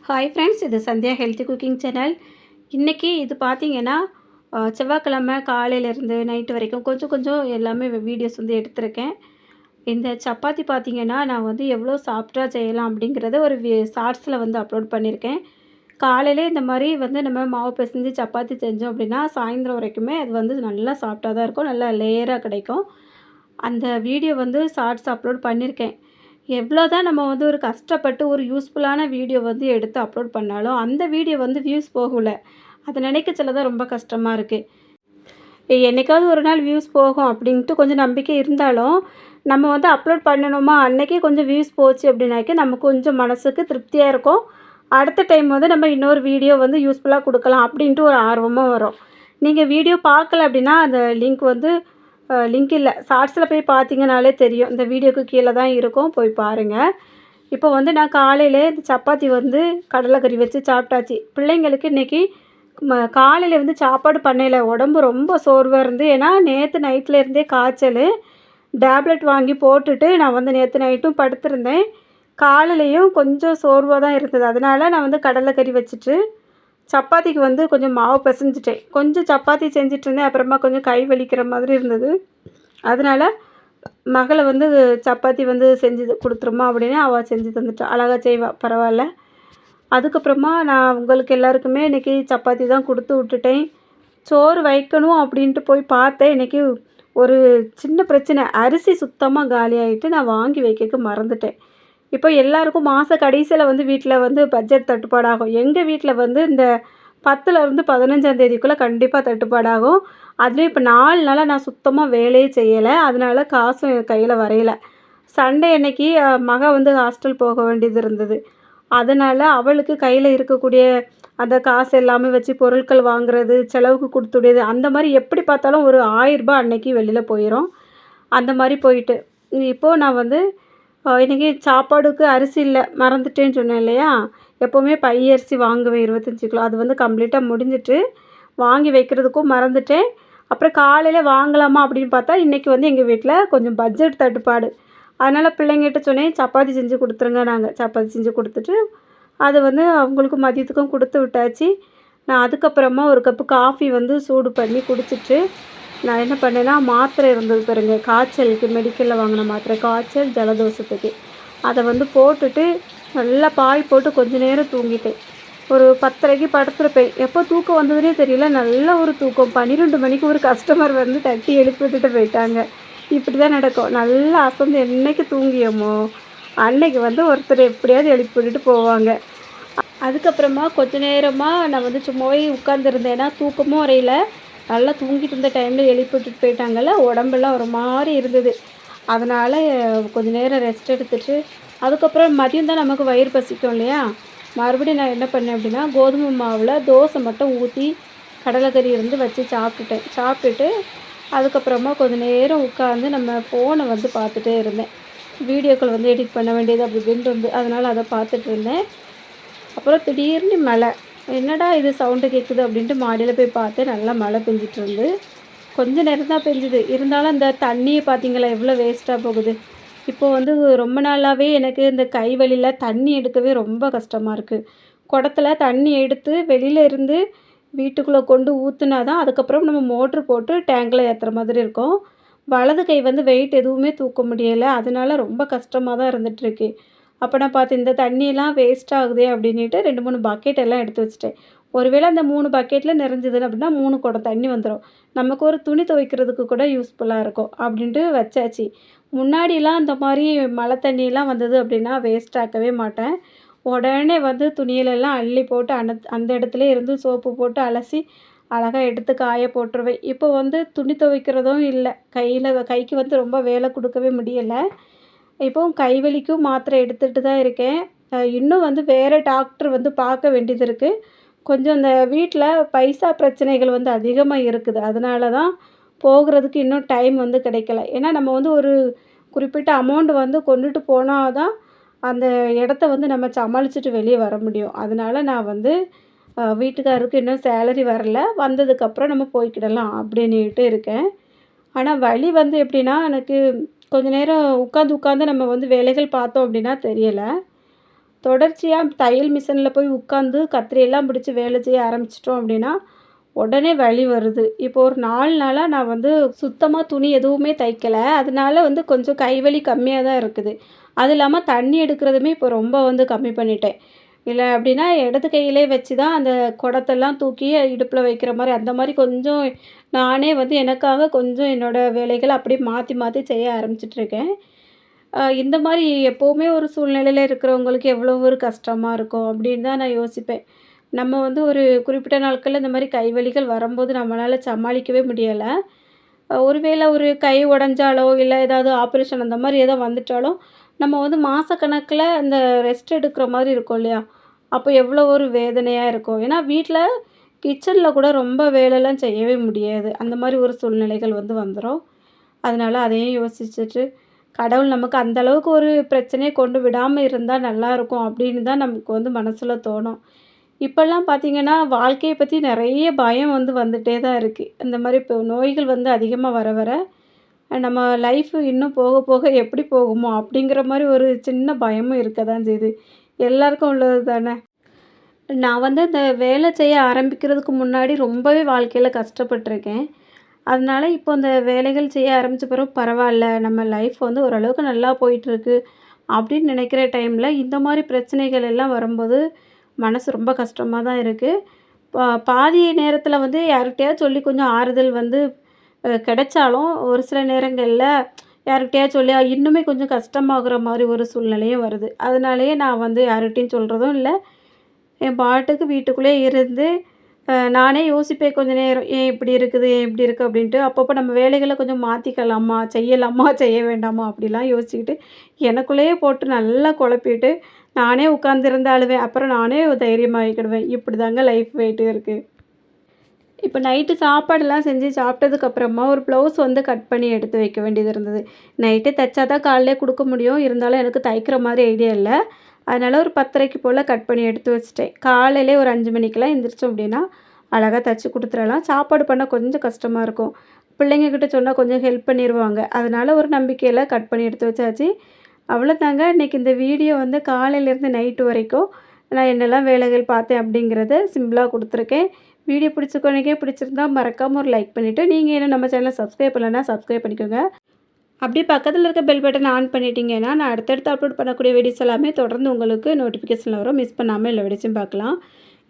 Hi friends, இது Sandhya healthy cooking channel. இன்றைக்கி இது பார்த்தீங்கன்னா செவ்வாய்க்கிழமை காலையிலேருந்து நைட்டு வரைக்கும் கொஞ்சம் கொஞ்சம் எல்லாமே வீடியோஸ் வந்து எடுத்திருக்கேன். இந்த சப்பாத்தி பார்த்தீங்கன்னா நான் வந்து எவ்வளோ சாஃப்டாக செய்யலாம் அப்படிங்கிறத ஒரு ஷார்ட்ஸில் வந்து அப்லோட் பண்ணியிருக்கேன். காலையிலே இந்த மாதிரி வந்து நம்ம மாவு பிசைஞ்சு சப்பாத்தி செஞ்சோம் அப்படின்னா சாயந்தரம் வரைக்குமே அது வந்து நல்லா சாஃப்டாக தான் இருக்கும், நல்லா லேயராக கிடைக்கும். அந்த வீடியோ வந்து ஷார்ட்ஸ் அப்லோட் பண்ணியிருக்கேன். எவ்வளோ தான் நம்ம வந்து ஒரு கஷ்டப்பட்டு ஒரு யூஸ்ஃபுல்லான வீடியோ வந்து எடுத்து அப்லோட் பண்ணாலும் அந்த வீடியோ வந்து வியூஸ் போகல. அதை நினைக்கச்சல தான் ரொம்ப கஷ்டமாக இருக்குது. என்றைக்காவது ஒரு நாள் வியூஸ் போகும் அப்படின்ட்டு கொஞ்சம் நம்பிக்கை இருந்தாலும் நம்ம வந்து அப்லோட் பண்ணணுமா அன்றைக்கே கொஞ்சம் வியூஸ் போச்சு அப்படின்னாக்கி நம்ம கொஞ்சம் மனசுக்கு திருப்தியாக இருக்கும். அடுத்த டைம் வந்து நம்ம இன்னொரு வீடியோ வந்து யூஸ்ஃபுல்லாக கொடுக்கலாம் அப்படின்ட்டு ஒரு ஆர்வமாக வரும். நீங்கள் வீடியோ பார்க்கல அப்படின்னா அந்த லிங்க் இல்லை, ஷார்ட்ஸில் போய் பார்த்தீங்கனாலே தெரியும். இந்த வீடியோக்கு கீழே தான் இருக்கும், போய் பாருங்கள். இப்போ வந்து நான் காலையிலே இந்த சப்பாத்தி வந்து கடலைக்கறி வச்சு சாப்பிட்டாச்சு. பிள்ளைங்களுக்கு இன்றைக்கி காலையில் வந்து சாப்பாடு பண்ணையில் உடம்பு ரொம்ப சோர்வாக இருந்து, ஏன்னா நேற்று நைட்லேருந்தே காய்ச்சல். டேப்லெட் வாங்கி போட்டுட்டு நான் வந்து நேற்று நைட்டும் படுத்திருந்தேன். காலையிலையும் கொஞ்சம் சோர்வாக தான் இருந்தது. அதனால் நான் வந்து கடலைக்கறி வச்சுட்டு சப்பாத்திக்கு வந்து கொஞ்சம் மாவு பிசைஞ்சிட்டேன். கொஞ்சம் சப்பாத்தி செஞ்சிட்ருந்தேன், அப்புறமா கொஞ்சம் கை வலிக்கிற மாதிரி இருந்தது. அதனால் மகளை வந்து சப்பாத்தி வந்து செஞ்சு கொடுத்துருமா அப்படின்னு அவள் செஞ்சு தந்துட்டா. அழகாக செய்வா, பரவாயில்ல. அதுக்கப்புறமா நான் உங்களுக்கு எல்லாருக்குமே இன்றைக்கி சப்பாத்தி தான் கொடுத்து விட்டுட்டேன். சோறு வைக்கணும் அப்படின்ட்டு போய் பார்த்தேன். இன்றைக்கி ஒரு சின்ன பிரச்சனை, அரிசி சுத்தமாக காலி ஆகிட்டு நான் வாங்கி வைக்க மறந்துட்டேன். இப்போ எல்லாருக்கும் மாத கடைசியில் வந்து வீட்டில் வந்து பட்ஜெட் தட்டுப்பாடாகும். எங்கள் வீட்டில் வந்து இந்த 10லேருந்து 15ஆம் கண்டிப்பாக தட்டுப்பாடாகும். அதுலேயும் இப்போ 4 நாளாக நான் சுத்தமாக வேலையே செய்யலை. அதனால காசும் என் கையில் வரையலை. சண்டே அன்னைக்கு மகள் வந்து ஹாஸ்டல் போக வேண்டியது இருந்தது. அதனால் அவளுக்கு கையில் இருக்கக்கூடிய அந்த காசு எல்லாமே வச்சு பொருட்கள் வாங்குறது, செலவுக்கு கொடுத்துடுது, அந்த மாதிரி எப்படி பார்த்தாலும் ஒரு 1000 ரூபாய் அன்னைக்கு வெளியில் போயிடும். அந்த மாதிரி போயிட்டு இப்போது நான் வந்து இன்றைக்கி சாப்பாடுக்கு அரிசி இல்லை, மறந்துட்டேன்னு சொன்னேன் இல்லையா. எப்போவுமே பை அரிசி வாங்குவேன் 25 கிலோ. அது வந்து கம்ப்ளீட்டாக முடிஞ்சிட்டு வாங்கி வைக்கிறதுக்கும் மறந்துட்டேன். அப்புறம் காலையில் வாங்கலாமா அப்படின்னு பார்த்தா இன்றைக்கி வந்து எங்கள் வீட்டில் கொஞ்சம் பட்ஜெட் தட்டுப்பாடு. அதனால் பிள்ளைங்கிட்ட சொன்னேன், சப்பாத்தி செஞ்சு கொடுத்துருங்க. நாங்கள் சப்பாத்தி செஞ்சு கொடுத்துட்டு அது வந்து அவங்களுக்கு மதியத்துக்கும் கொடுத்து விட்டாச்சு. நான் அதுக்கப்புறமா ஒரு கப்பு காஃபி வந்து சூடு பண்ணி குடிச்சிட்டு நான் என்ன பண்ணேன்னா, மாத்திரை இருந்தது பாருங்க, காய்ச்சலுக்கு மெடிக்கலில் வாங்கின மாத்திரை, காய்ச்சல் ஜலதோஷத்துக்கு. அதை வந்து போட்டுட்டு நல்லா பாய் போட்டு கொஞ்சம் நேரம் தூங்கிட்டேன். ஒரு 10:30க்கு படுத்துருப்பேன். எப்போ தூக்கம் வந்ததுனே தெரியல, நல்ல ஒரு தூக்கம். 12 மணிக்கு ஒரு கஸ்டமர் வந்து தட்டி எழுப்பி விட்டுட்டு போயிட்டாங்க. இப்படி தான் நடக்கும். நல்லா அசந்து என்னைக்கு தூங்கியோமோ அன்னைக்கு வந்து ஒருத்தர் எப்படியாவது எழுப்பி விட்டுட்டு போவாங்க. அதுக்கப்புறமா கொஞ்ச நேரமாக நான் வந்து சும்மாவே உட்காந்துருந்தேன்னா தூக்கமும் வரையில. நல்லா தூங்கிட்டு இருந்த டைமில் எழுப்பி விட்டுட்டு போயிட்டாங்கல்ல, உடம்பெல்லாம் ஒரு மாதிரி இருந்தது. அதனால் கொஞ்சம் நேரம் ரெஸ்ட் எடுத்துட்டு அதுக்கப்புறம் மதியம் தான் நமக்கு வயிறு பசிக்கும் இல்லையா. மறுபடியும் நான் என்ன பண்ணேன் அப்படின்னா, கோதுமை மாவில் தோசை மட்டும் ஊற்றி கடலைக்கறி இருந்து வச்சு சாப்பிட்டுட்டு அதுக்கப்புறமா கொஞ்சம் நேரம் உட்காந்து நம்ம ஃபோனை வந்து பார்த்துட்டே இருந்தேன். வீடியோக்கள் வந்து எடிட் பண்ண வேண்டியது அப்படி இப்படின்ட்டு இருந்து, அதனால் அதை பார்த்துட்டு இருந்தேன். அப்புறம் திடீர்னு மழை. என்னடா இது சவுண்டு கேட்குது அப்படின்ட்டு மாடியில் போய் பார்த்தேன். நல்லா மழை பெஞ்சிட்ருந்து. கொஞ்சம் நேரம் தான் பெஞ்சுது. இருந்தாலும் அந்த தண்ணியை பார்த்தீங்களா எவ்வளோ வேஸ்ட்டாக போகுது. இப்போது வந்து ரொம்ப நாளாகவே எனக்கு இந்த கை வலியில் தண்ணி எடுக்கவே ரொம்ப கஷ்டமாக இருக்குது. குடத்துல தண்ணி எடுத்து வெளியில் இருந்து வீட்டுக்குள்ளே கொண்டு ஊற்றுனா தான் அதுக்கப்புறம் நம்ம மோட்ரு போட்டு டேங்கில் ஏற்றுற மாதிரி இருக்கும். வலது கை வந்து வெயிட் எதுவுமே தூக்க முடியலை. அதனால ரொம்ப கஷ்டமாக தான் இருந்துகிட்ருக்கு. அப்போ நான் பார்த்து இந்த தண்ணியெல்லாம் வேஸ்ட் ஆகுதே அப்படின்ட்டு 2, 3 பக்கெட் எல்லாம் எடுத்து வச்சுட்டேன். ஒருவேளை அந்த 3 பக்கெட்டில் நிறைஞ்சதுன்னு அப்படின்னா 3 குடம் தண்ணி வந்துடும். நமக்கு ஒரு துணி துவைக்கிறதுக்கு கூட யூஸ்ஃபுல்லாக இருக்கும் அப்படின்ட்டு வச்சாச்சு. முன்னாடிலாம் அந்த மாதிரி மழை தண்ணியெல்லாம் வந்தது அப்படின்னா வேஸ்ட் ஆக்கவே மாட்டேன். உடனே வந்து துணியிலெல்லாம் அள்ளி போட்டு அந்த இடத்துல இருந்து சோப்பு போட்டு அலசி அழகாக எடுத்து காய போட்டுருவேன். இப்போ வந்து துணி துவைக்கிறதும் இல்லை, கைக்கு வந்து ரொம்ப வேலை கொடுக்கவே முடியலை. இப்போவும் கை வலிக்கும் மாத்திரை எடுத்துகிட்டு தான் இருக்கேன். இன்னும் வந்து வேறு டாக்டர் வந்து பார்க்க வேண்டியது இருக்குது. கொஞ்சம் இந்த வீட்டில் பைசா பிரச்சனைகள் வந்து அதிகமாக இருக்குது. அதனால தான் போகிறதுக்கு இன்னும் டைம் வந்து கிடைக்கல. ஏன்னா நம்ம வந்து ஒரு குறிப்பிட்ட அமௌண்ட் வந்து கொண்டுட்டு போனால் தான் அந்த இடத்த வந்து நம்ம சமாளிச்சுட்டு வெளியே வர முடியும். அதனால நான் வந்து வீட்டுக்காரருக்கு இன்னும் சேலரி வரல, வந்ததுக்கப்புறம் நம்ம போய்க்கிடலாம் அப்படின்னுட்டு இருக்கேன். ஆனால் வலி வந்து எப்படின்னா, எனக்கு கொஞ்ச நேரம் உட்காந்து நம்ம வந்து வேலைகள் பார்த்தோம் அப்படின்னா தெரியலை. தொடர்ச்சியாக தையல் மிஷினில் போய் உட்காந்து கத்திரியெல்லாம் பிடிச்சி வேலை செய்ய ஆரம்பிச்சிட்டோம் அப்படின்னா உடனே வலி வருது. இப்போ ஒரு 4 நாளா நான் வந்து சுத்தமா துணி எதுவுமே தைக்கல. அதனால வந்து கொஞ்சம் கை வலி கம்மியா தான் இருக்குது. அது இல்லாம தண்ணி எடுக்கிறதுமே இப்போ ரொம்ப வந்து கம்மி பண்ணிட்டேன். இல்ல அப்படின்னா இடது கையிலே வச்சு தான் அந்த குடத்தெல்லாம் தூக்கி இடுப்புல வைக்கிற மாரி, அந்த மாரி கொஞ்சம் நானே வந்து எனக்காக கொஞ்சம் என்னோட வேலைகள அப்படியே மாத்தி மாத்தி செய்ய ஆரம்பிச்சுட்டுருக்கேன். இந்த மாரி எப்பவுமே ஒரு சூழ்நிலையில இருக்கிறவங்களுக்கு எவ்வளோ ஒரு கஷ்டமா இருக்கும் அப்படின்னு தான் நான் யோசிப்பேன். நம்ம வந்து ஒரு குறிப்பிட்ட நாட்கள்ல இந்த மாரி கை வலிகள் வரும்போது நம்மளால சமாளிக்கவே முடியல. ஒருவேளை ஒரு கை உடைஞ்சாலோ, இல்ல ஏதாவது ஆப்ரேஷன் அந்த மாரி ஏதோ வந்துட்டாலும், நம்ம வந்து மாசக்கணக்குல அந்த ரெஸ்ட் எடுக்கிற மாரி இருக்கும் இல்லையா? அப்போ எவ்வளோ ஒரு வேதனையா இருக்கும். ஏன்னா வீட்ல கிச்சன்ல கூட ரொம்ப வேலைலாம் செய்யவே முடியாது. அந்த மாரி ஒரு சூழ்நிலைகள் வந்து வந்துரும். அதனால அதையும் யோசிச்சுட்டு, கடவுள் நமக்கு அந்த அளவுக்கு ஒரு பிரச்சனைய கொண்டு விடாம இருந்தா நல்லாயிருக்கும் அப்படின்னு தான் நமக்கு வந்து மனசுல தோணும். இப்பல்லாம் பார்த்தீங்கன்னா, வாழ்க்கைய பத்தி நெறைய பயம் வந்து வந்துட்டே தான் இருக்கு. இந்த மாரி இப்போ நோய்கள் வந்து அதிகமா வர வர, நம்ம லைஃப் இன்னும் போக போக எப்படி போகுமோ? அப்படிங்கிற மாரி ஒரு சின்ன பயமும் இருக்க தான் செய்யுது. எல்லாருக்கும் உள்ளது தானே! நான் வந்து இந்த வேலை செய்ய ஆரம்பிக்கிறதுக்கு முன்னாடி ரொம்பவே வாழ்க்கையில கஷ்டப்பட்டுருக்கேன். அதனால இப்போ இந்த வேலைகள் செய்ய ஆரம்பிச்ச பிறகு பரவால்ல, நம்ம லைஃப் வந்து ஓரளவுக்கு நல்லா போயிட்டுருக்கு. அப்படின்னு நினைக்கிற டைம்ல இந்த மாரி பிரச்சனைகள் எல்லாம் வரும்போது, மனசு ரொம்ப கஷ்டமா தான் இருக்கு. பாதி நேரத்தில வந்து யார்கிட்டயாவது சொல்லி கொஞ்சம் ஆறுதல் வந்து கிடைச்சாலும், ஒரு சில நேரங்கள்ல யார்கிட்டயாவது சொல்லி இன்னுமே கொஞ்சம் கஷ்டமாகுற மாரி ஒரு சூழ்நிலையும் வருது. அதனாலேயே நான் வந்து யார்கிட்டயும் சொல்றதும் இல்ல. என் பாட்டுக்கு வீட்டுக்குள்ளேயே இருந்து, நானே யோசிப்பேன் கொஞ்ச நேரம். ஏன் இப்படி இருக்குது? ஏன் இப்படி இருக்கு? அப்படின்ட்டு. அப்பப்போ நம்ம வேலைகள கொஞ்சம் மாத்திக்கலாமா? செய்யலாமா? செய்ய வேண்டாமா? அப்படிலாம் யோசிச்சுக்கிட்டு, எனக்குள்ளேயே போட்டு நல்லா குழப்பிட்டு, நானே உட்காந்துருந்து அழுவேன். அப்புறம் நானே தைரியமாகிக்கிடுவேன். இப்படிதாங்க லைஃப் போயிட்டு இருக்கு. இப்ப நைட்டு சாப்பாடுலாம் செஞ்சு சாப்பிட்டதுக்கப்புறமா ஒரு ப்ளவுஸ் வந்து கட் பண்ணி எடுத்து வைக்க வேண்டியது இருந்தது. நைட்டே தச்சா தான் காலையிலே குடுக்க முடியும். இருந்தாலும் எனக்கு தைக்கிற மாரி ஐடியா இல்ல. அதனால ஒரு 10:30க்கு போல கட் பண்ணி எடுத்து வச்சுட்டேன். காலையிலே ஒரு 5 மணிக்கெல்லாம் எந்திரிச்சோம் அப்படின்னா, அழகா தச்சு குடுத்துறலாம். சாப்பாடு பண்ண கொஞ்சம் கஷ்டமா இருக்கும். பிள்ளைங்க கிட்ட சொன்னா கொஞ்சம் ஹெல்ப் பண்ணிருவாங்க. அதனால ஒரு நம்பிக்கையில கட் பண்ணி எடுத்து வச்சாச்சு. அவ்வளோதாங்க. இன்னைக்கு இந்த வீடியோ வந்து காலையிலேருந்து நைட்டு வரைக்கும் நான் என்னெல்லாம் வேலைகள் பார்த்தேன் அப்படிங்கிறத சிம்பிளா குடுத்துருக்கேன். வீடியோ பிடிச்சிருக்கவனுக்கே பிடிச்சிருந்தா மறக்காம ஒரு லைக் பண்ணிவிட்டு, நீங்க இன்னும் நம்ம சேனலை சப்ஸ்கிரைப் பண்ணலன்னா சப்ஸ்கிரைப் பண்ணிக்கோங்க. அப்படியே பக்கத்தில இருக்க பெல் பட்டனை ஆன் பண்ணிட்டீங்கன்னா, நான் அடுத்தடுத்து அப்லோட் பண்ணக்கூடிய வீடியோஸ் எல்லாமே தொடர்ந்து உங்களுக்கு நோட்டிஃபிகேஷன்ல வரும். மிஸ் பண்ணாம எல்லா வீடியோஸையும் பார்க்கலாம்.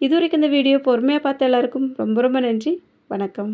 இதுவரைக்கும் இந்த வீடியோ பொறுமையா பார்த்த எல்லாருக்கும் ரொம்ப ரொம்ப நன்றி. வணக்கம்.